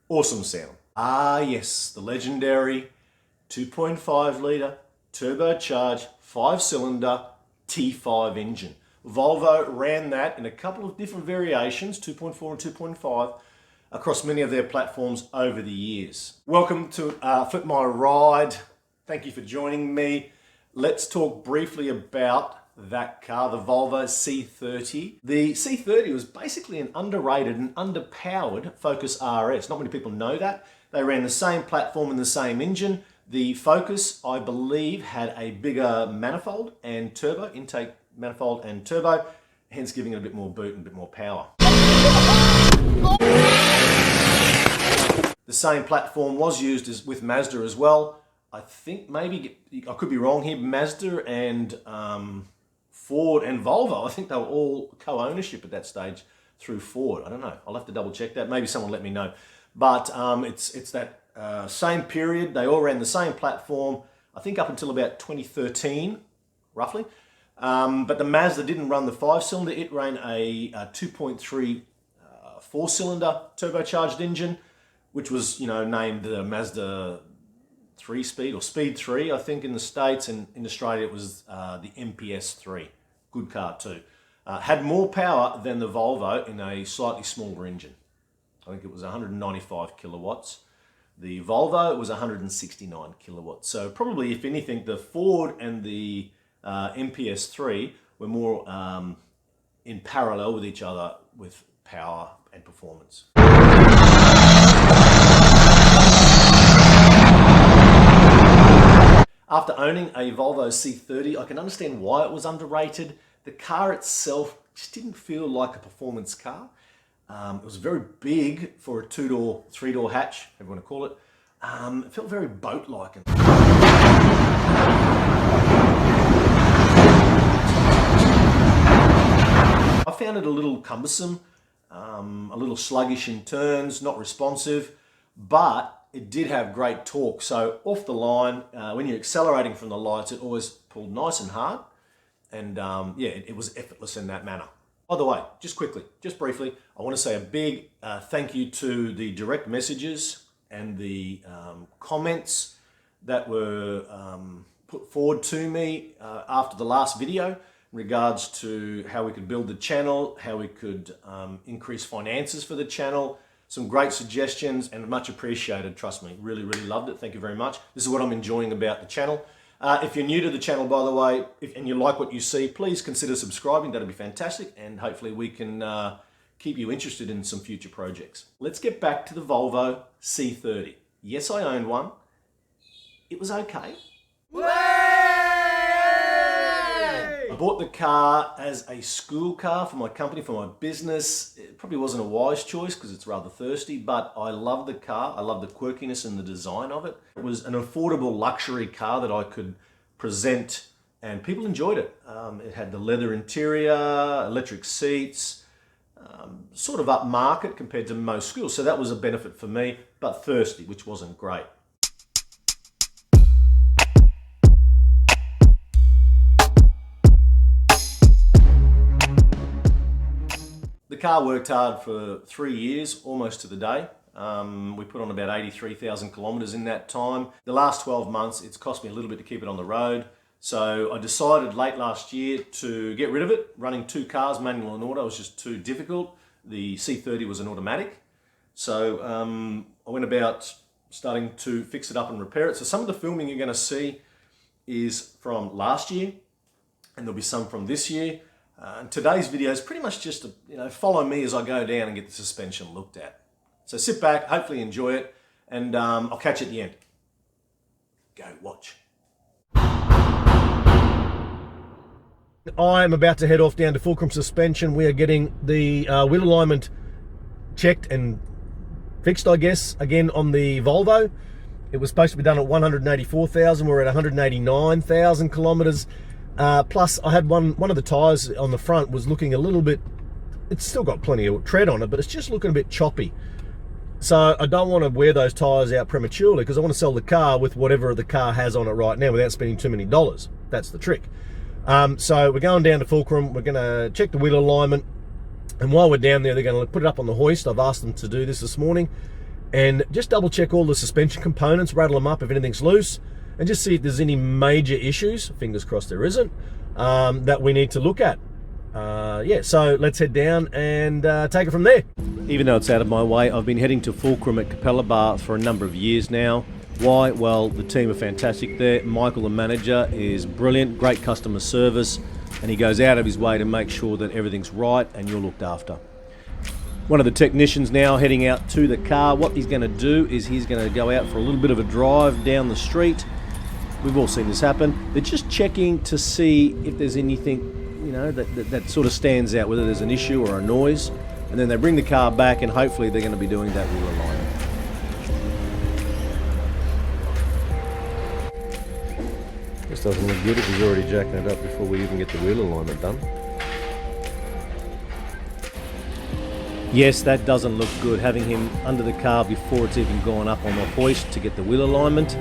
Awesome sound. Ah yes, the legendary 2.5 litre turbocharged 5-cylinder T5 engine. Volvo ran that in a couple of different variations, 2.4 and 2.5, across many of their platforms over the years. Welcome to Flip My Ride. Thank you for joining me. Let's talk briefly about that car, the Volvo C30. The C30 was basically an underrated and underpowered Focus RS. Not many people know that. They ran the same platform and the same engine. The Focus, I believe, had a bigger manifold and turbo, intake manifold and turbo, hence giving it a bit more boot and a bit more power. The same platform was used with Mazda as well. I think maybe, I could be wrong here, Mazda and Ford and Volvo, I think they were all co-ownership at that stage through Ford. I don't know, I'll have to double check that. Maybe someone let me know. But it's that same period. They all ran the same platform, I think up until about 2013, roughly. But the Mazda didn't run the 5-cylinder. It ran a 2.3 4-cylinder turbocharged engine, which was, named the Mazda 3-speed or Speed 3, I think, in the States, and in Australia it was the MPS 3. Good car too. Had more power than the Volvo in a slightly smaller engine. I think it was 195 kilowatts. The Volvo was 169 kilowatts. So probably, if anything, the Ford and the MPS 3 were more in parallel with each other with power and performance. After owning a Volvo C30, I can understand why it was underrated. The car itself just didn't feel like a performance car. It was very big for a 2-door, 3-door hatch, however you want to call it. It felt very boat-like. I found it a little cumbersome, a little sluggish in turns, not responsive, but it did have great torque. So off the line, when you're accelerating from the lights, it always pulled nice and hard. And yeah, it was effortless in that manner. By the way, just quickly, just briefly, I want to say a big thank you to the direct messages and the comments that were put forward to me after the last video in regards to how we could build the channel, how we could increase finances for the channel. Some great suggestions and much appreciated, trust me. Really, really loved it. Thank you very much. This is what I'm enjoying about the channel. If you're new to the channel, by the way, and you like what you see, please consider subscribing. That'd be fantastic. And hopefully we can keep you interested in some future projects. Let's get back to the Volvo C30. Yes, I owned one. It was okay. I bought the car as a school car for my company, for my business. It probably wasn't a wise choice because it's rather thirsty, but I love the car. I love the quirkiness and the design of it. It was an affordable luxury car that I could present, and people enjoyed it. It had the leather interior, electric seats, sort of upmarket compared to most schools. So that was a benefit for me, but thirsty, which wasn't great. The car worked hard for 3 years, almost to the day. We put on about 83,000 kilometres in that time. The last 12 months, it's cost me a little bit to keep it on the road. So I decided late last year to get rid of it. Running 2 cars, manual and auto, was just too difficult. The C30 was an automatic. So I went about starting to fix it up and repair it. So some of the filming you're going to see is from last year, and there'll be some from this year. Today's video is pretty much just to, follow me as I go down and get the suspension looked at. So sit back, hopefully enjoy it, and I'll catch you at the end. Go watch. I'm about to head off down to Fulcrum Suspension. We are getting the wheel alignment checked and fixed, I guess, again on the Volvo. It was supposed to be done at 184,000. We're at 189,000 kilometres. Plus, I had one of the tyres on the front was looking a little bit, it's still got plenty of tread on it, but it's just looking a bit choppy. So I don't want to wear those tyres out prematurely because I want to sell the car with whatever the car has on it right now without spending too many dollars. That's the trick. So we're going down to Fulcrum. We're going to check the wheel alignment. And while we're down there, they're going to put it up on the hoist. I've asked them to do this morning. and just double check all the suspension components, rattle them up if anything's loose, and just see if there's any major issues, fingers crossed there isn't, that we need to look at. Yeah, so let's head down and take it from there. Even though it's out of my way, I've been heading to Fulcrum at Capella Bar for a number of years now. Why? Well, the team are fantastic there. Michael, the manager, is brilliant, great customer service, and he goes out of his way to make sure that everything's right and you're looked after. One of the technicians now heading out to the car. What he's going to do is he's going to go out for a little bit of a drive down the street. We've all seen this happen. They're just checking to see if there's anything, you know, that sort of stands out, whether there's an issue or a noise. And then they bring the car back and hopefully they're going to be doing that wheel alignment. This doesn't look good if he's already jacking it up before we even get the wheel alignment done. Yes, that doesn't look good, having him under the car before it's even gone up on the hoist to get the wheel alignment.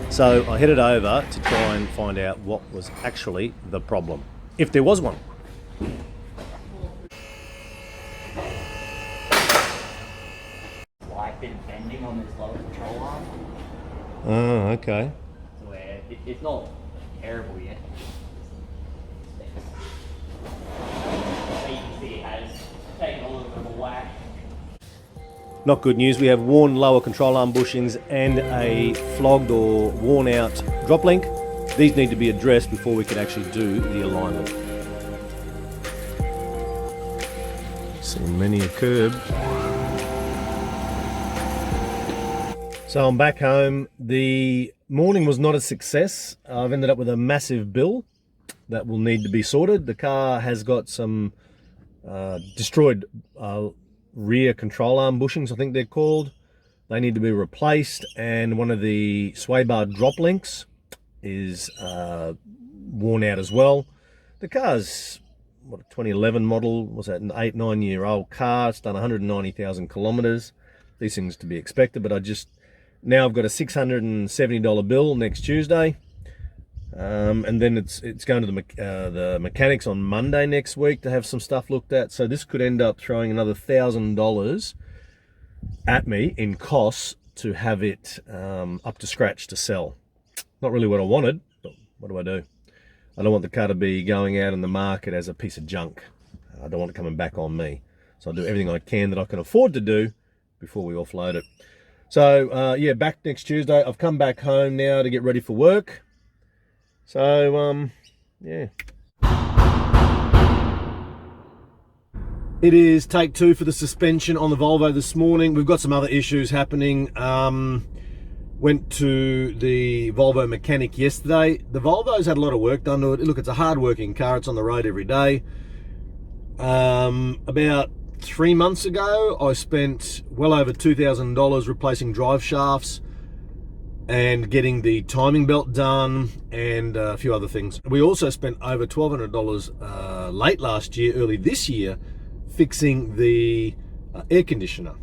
So I headed over to try and find out what was actually the problem, if there was one. Slight bit of bending on this lower control arm. Oh, okay. Where it's not terrible yet. So you can see it has taken a little bit of a whack. Not good news. We have worn lower control arm bushings and a flogged or worn out drop link. These need to be addressed before we can actually do the alignment. Seen many a curb. So I'm back home. The morning was not a success. I've ended up with a massive bill that will need to be sorted. The car has got some destroyed rear control arm bushings, I think they're called. They need to be replaced, and one of the sway bar drop links is worn out as well. The car's what, a 2011 model, was that an 8-9 year old car. It's done 190,000 kilometres. These things to be expected, but now I've got a $670 bill next Tuesday, and then it's going to the mechanics on Monday next week to have some stuff looked at. So this could end up throwing another $1,000 at me in costs to have it up to scratch to sell. Not really what I wanted, but what do? I don't want the car to be going out in the market as a piece of junk. I don't want it coming back on me. So I'll do everything I can that I can afford to do before we offload it. So yeah, back next Tuesday. I've come back home now to get ready for work. So yeah. It is take two for the suspension on the Volvo this morning. We've got some other issues happening. Went to the Volvo mechanic yesterday. The Volvo's had a lot of work done to it. Look, it's a hard-working car. It's on the road every day. About 3 months ago, I spent well over $2,000 replacing drive shafts and getting the timing belt done and a few other things. We also spent over $1,200 late last year, early this year, fixing the air conditioner.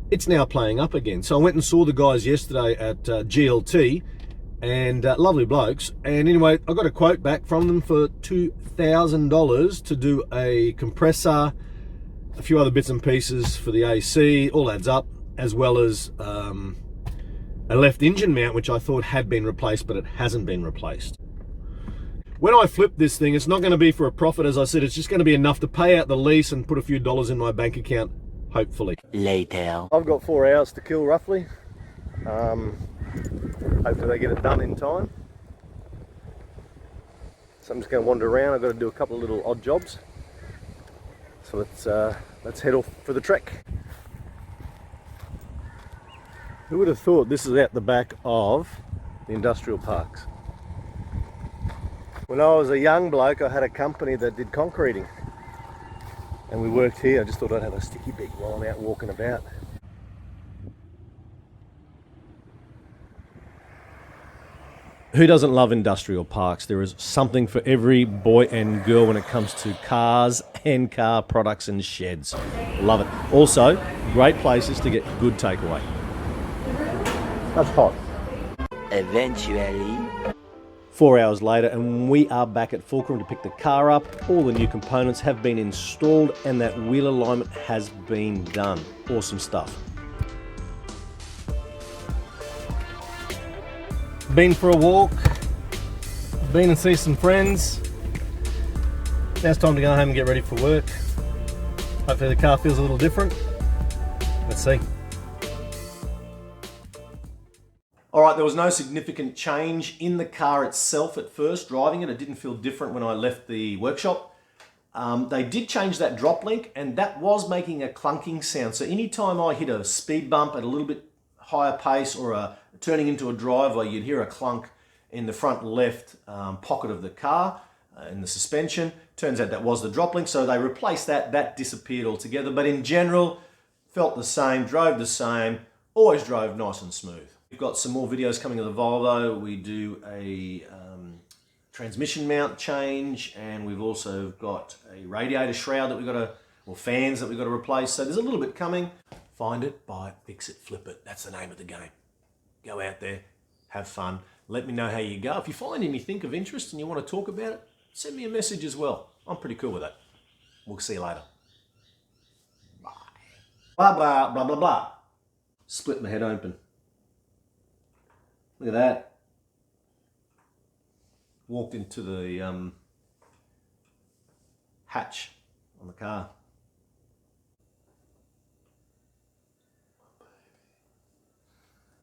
It's now playing up again. So I went and saw the guys yesterday at GLT, and lovely blokes. And anyway, I got a quote back from them for $2,000 to do a compressor, a few other bits and pieces for the AC, all adds up, as well as a left engine mount, which I thought had been replaced, but it hasn't been replaced. When I flip this thing, it's not going to be for a profit, as I said. It's just going to be enough to pay out the lease and put a few dollars in my bank account, hopefully. Later. I've got 4 hours to kill, roughly. Hopefully they get it done in time. So I'm just going to wander around. I've got to do a couple of little odd jobs. So let's head off for the trek. Who would have thought this is out the back of the industrial parks? When I was a young bloke, I had a company that did concreting, and we worked here. I just thought I'd have a sticky beak while I'm out walking about. Who doesn't love industrial parks? There is something for every boy and girl when it comes to cars and car products and sheds. Love it. Also, great places to get good takeaway. That's hot. Eventually. 4 hours later, and we are back at Fulcrum to pick the car up. All the new components have been installed and that wheel alignment has been done. Awesome stuff. been for a walk, been and see some friends. Now it's time to go home and get ready for work. Hopefully the car feels a little different. Let's see. Alright, there was no significant change in the car itself at first, driving it. It didn't feel different when I left the workshop. They did change that drop link, and that was making a clunking sound. So anytime I hit a speed bump at a little bit higher pace or turning into a driveway, you'd hear a clunk in the front left pocket of the car, in the suspension. Turns out that was the drop link, so they replaced that. That disappeared altogether. But in general, felt the same, drove the same, always drove nice and smooth. We've got some more videos coming of the Volvo. We do a transmission mount change, and we've also got a radiator shroud that we've got to, or fans that we've got to replace. So there's a little bit coming. Find it, buy it, fix it, flip it. That's the name of the game. Go out there, have fun. Let me know how you go. If you find anything of interest and you want to talk about it, send me a message as well. I'm pretty cool with that. We'll see you later. Bye. Blah, blah, blah, blah, blah. Split my head open. Look at that. Walked into the hatch on the car.